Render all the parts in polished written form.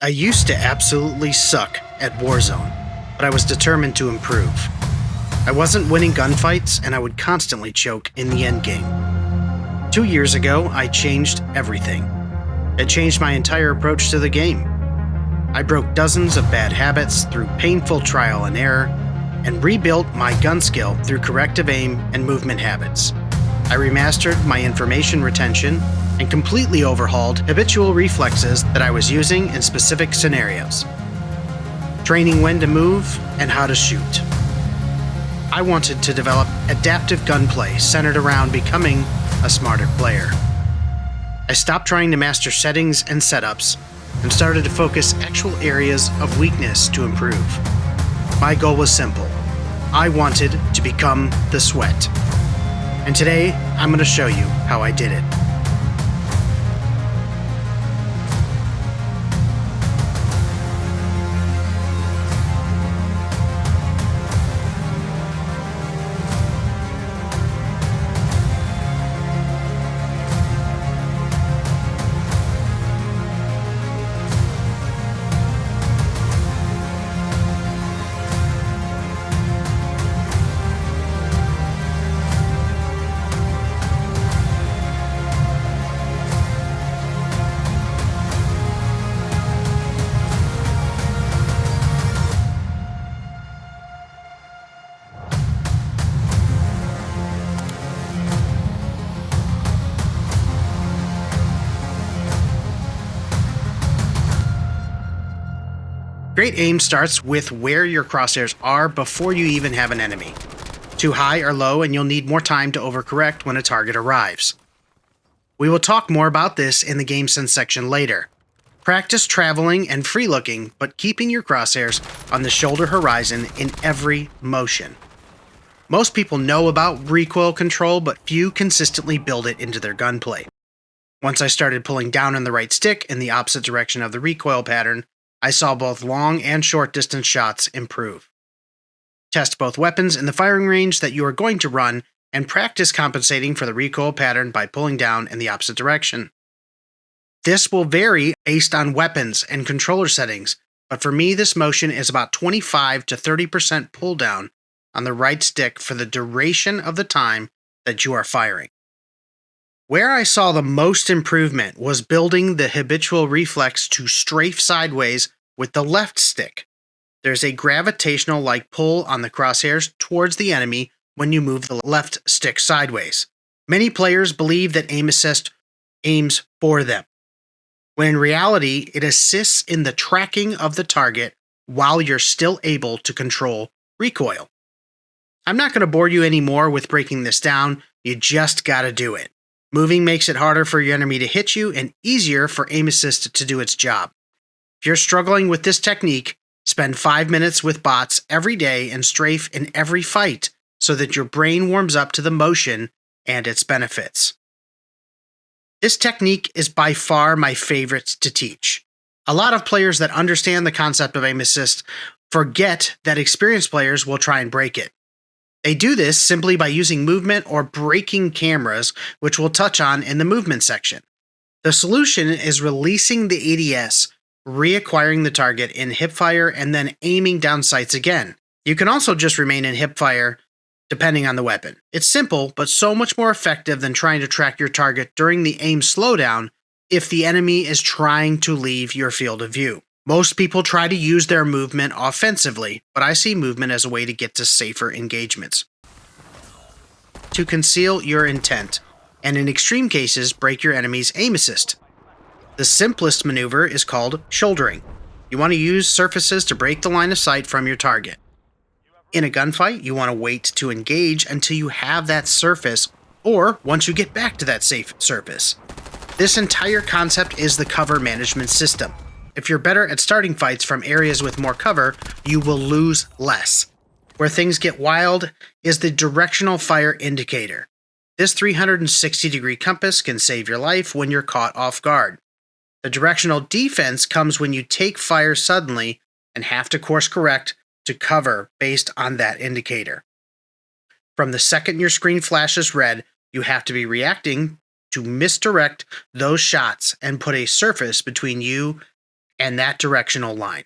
I used to absolutely suck at Warzone, but I was determined to improve. I wasn't winning gunfights, and I would constantly choke in the endgame. 2 years ago, I changed everything. It changed my entire approach to the game. I broke dozens of bad habits through painful trial and error, and rebuilt my gun skill through corrective aim and movement habits. I remastered my information retention and completely overhauled habitual reflexes that I was using in specific scenarios, training when to move and how to shoot. I wanted to develop adaptive gunplay centered around becoming a smarter player. I stopped trying to master settings and setups and started to focus actual areas of weakness to improve. My goal was simple. I wanted to become the Sweat. And today, I'm going to show you how I did it. Great aim starts with where your crosshairs are before you even have an enemy. Too high or low, and you'll need more time to overcorrect when a target arrives. We will talk more about this in the game sense section later. Practice traveling and free looking, but keeping your crosshairs on the shoulder horizon in every motion. Most people know about recoil control, but few consistently build it into their gunplay. Once I started pulling down on the right stick in the opposite direction of the recoil pattern, I saw both long and short distance shots improve. Test both weapons in the firing range that you are going to run and practice compensating for the recoil pattern by pulling down in the opposite direction. This will vary based on weapons and controller settings, but for me this motion is about 25 to 30% pull down on the right stick for the duration of the time that you are firing. Where I saw the most improvement was building the habitual reflex to strafe sideways with the left stick. There's a gravitational-like pull on the crosshairs towards the enemy when you move the left stick sideways. Many players believe that aim assist aims for them, when in reality it assists in the tracking of the target while you're still able to control recoil. I'm not going to bore you anymore with breaking this down, you just gotta do it. Moving makes it harder for your enemy to hit you and easier for aim assist to do its job. If you're struggling with this technique, spend 5 minutes with bots every day and strafe in every fight so that your brain warms up to the motion and its benefits. This technique is by far my favorite to teach. A lot of players that understand the concept of aim assist forget that experienced players will try and break it. They do this simply by using movement or breaking cameras, which we'll touch on in the movement section. The solution is releasing the ADS, reacquiring the target in hipfire, and then aiming down sights again. You can also just remain in hipfire, depending on the weapon. It's simple, but so much more effective than trying to track your target during the aim slowdown if the enemy is trying to leave your field of view. Most people try to use their movement offensively, but I see movement as a way to get to safer engagements. To conceal your intent, and in extreme cases, break your enemy's aim assist. The simplest maneuver is called shouldering. You want to use surfaces to break the line of sight from your target. In a gunfight, you want to wait to engage until you have that surface, or once you get back to that safe surface. This entire concept is the cover management system. If you're better at starting fights from areas with more cover, you will lose less. Where things get wild is the directional fire indicator. This 360-degree compass can save your life when you're caught off guard. The directional defense comes when you take fire suddenly and have to course correct to cover based on that indicator. From the second your screen flashes red, you have to be reacting to misdirect those shots and put a surface between you and that directional line.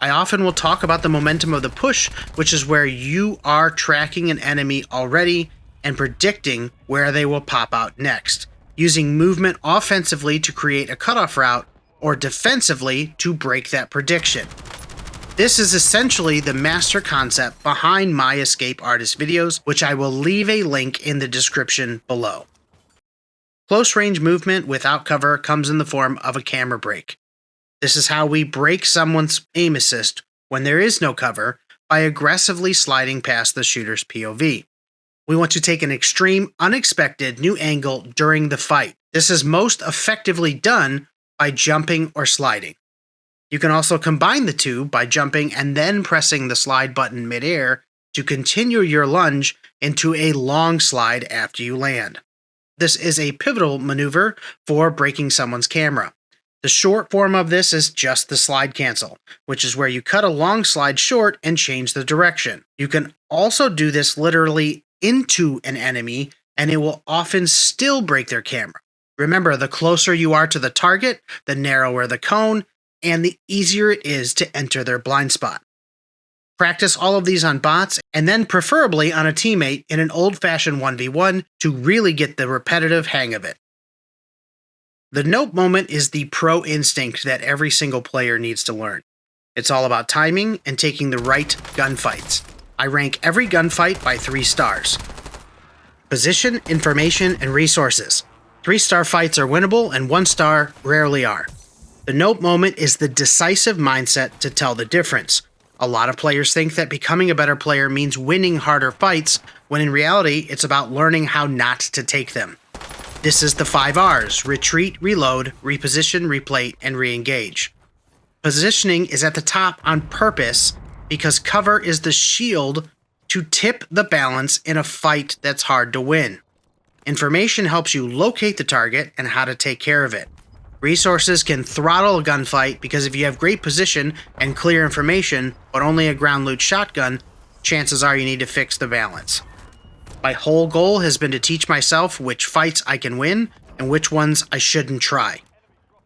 I often will talk about the momentum of the push, which is where you are tracking an enemy already and predicting where they will pop out next, using movement offensively to create a cutoff route or defensively to break that prediction. This is essentially the master concept behind my Escape Artist videos, which I will leave a link in the description below. Close range movement without cover comes in the form of a camera break. This is how we break someone's aim assist when there is no cover by aggressively sliding past the shooter's POV. We want to take an extreme, unexpected new angle during the fight. This is most effectively done by jumping or sliding. You can also combine the two by jumping and then pressing the slide button midair to continue your lunge into a long slide after you land. This is a pivotal maneuver for breaking someone's camera. The short form of this is just the slide cancel, which is where you cut a long slide short and change the direction. You can also do this literally into an enemy, and it will often still break their camera. Remember, the closer you are to the target, the narrower the cone, and the easier it is to enter their blind spot. Practice all of these on bots, and then preferably on a teammate in an old-fashioned 1v1 to really get the repetitive hang of it. The nope moment is the pro instinct that every single player needs to learn. It's all about timing and taking the right gunfights. I rank every gunfight by 3 stars. Position, information, and resources. 3-star fights are winnable and 1-star rarely are. The nope moment is the decisive mindset to tell the difference. A lot of players think that becoming a better player means winning harder fights, when in reality it's about learning how not to take them. This is the 5 R's: retreat, reload, reposition, replate, and re-engage. Positioning is at the top on purpose because cover is the shield to tip the balance in a fight that's hard to win. Information helps you locate the target and how to take care of it. Resources can throttle a gunfight because if you have great position and clear information, but only a ground loot shotgun, chances are you need to fix the balance. My whole goal has been to teach myself which fights I can win and which ones I shouldn't try.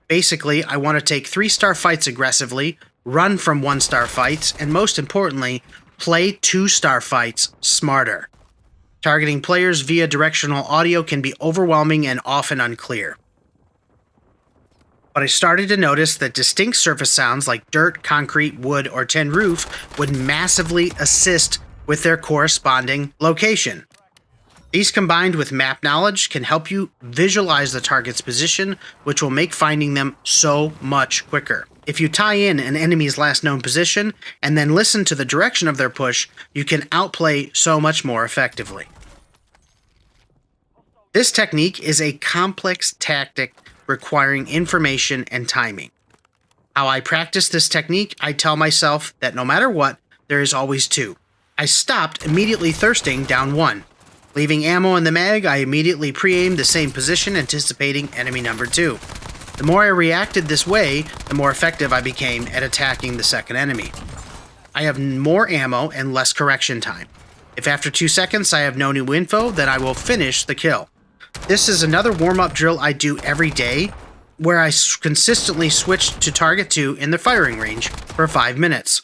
Basically, I want to take 3-star fights aggressively, run from 1-star fights, and most importantly, play 2-star fights smarter. Targeting players via directional audio can be overwhelming and often unclear. But I started to notice that distinct surface sounds like dirt, concrete, wood, or tin roof would massively assist with their corresponding location. These combined with map knowledge can help you visualize the target's position, which will make finding them so much quicker. If you tie in an enemy's last known position and then listen to the direction of their push, you can outplay so much more effectively. This technique is a complex tactic requiring information and timing. How I practice this technique, I tell myself that no matter what, there is always 2. I stopped immediately thirsting down 1. Leaving ammo in the mag, I immediately pre-aimed the same position, anticipating enemy number 2. The more I reacted this way, the more effective I became at attacking the second enemy. I have more ammo and less correction time. If after 2 seconds I have no new info, then I will finish the kill. This is another warm-up drill I do every day, where I consistently switch to target 2 in the firing range for 5 minutes.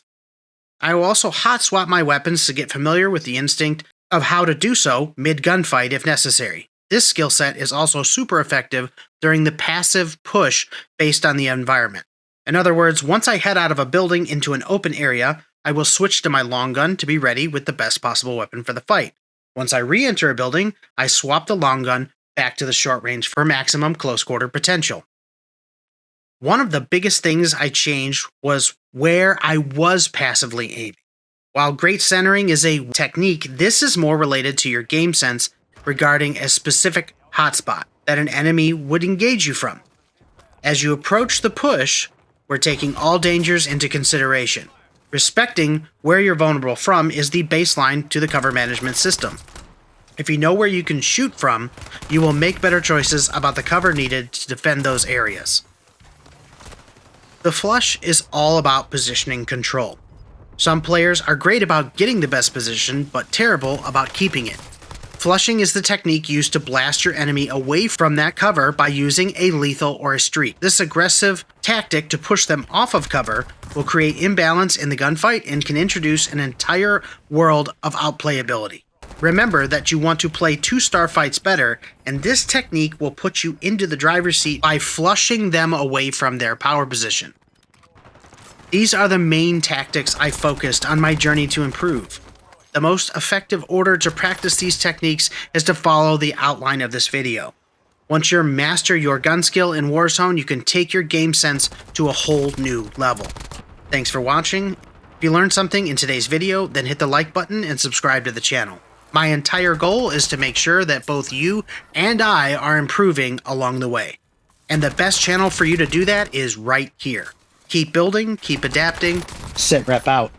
I will also hot swap my weapons to get familiar with the instinct of how to do so mid-gunfight if necessary. This skill set is also super effective during the passive push based on the environment. In other words, once I head out of a building into an open area, I will switch to my long gun to be ready with the best possible weapon for the fight. Once I re-enter a building, I swap the long gun back to the short range for maximum close quarter potential. One of the biggest things I changed was where I was passively aiming. While great centering is a technique, this is more related to your game sense regarding a specific hotspot that an enemy would engage you from. As you approach the push, we're taking all dangers into consideration. Respecting where you're vulnerable from is the baseline to the cover management system. If you know where you can shoot from, you will make better choices about the cover needed to defend those areas. The flush is all about positioning control. Some players are great about getting the best position, but terrible about keeping it. Flushing is the technique used to blast your enemy away from that cover by using a lethal or a streak. This aggressive tactic to push them off of cover will create imbalance in the gunfight and can introduce an entire world of outplayability. Remember that you want to play 2-star fights better, and this technique will put you into the driver's seat by flushing them away from their power position. These are the main tactics I focused on my journey to improve. The most effective order to practice these techniques is to follow the outline of this video. Once you master your gun skill in Warzone, you can take your game sense to a whole new level. Thanks for watching. If you learned something in today's video, then hit the like button and subscribe to the channel. My entire goal is to make sure that both you and I are improving along the way. And the best channel for you to do that is right here. Keep building, keep adapting. SitRep out.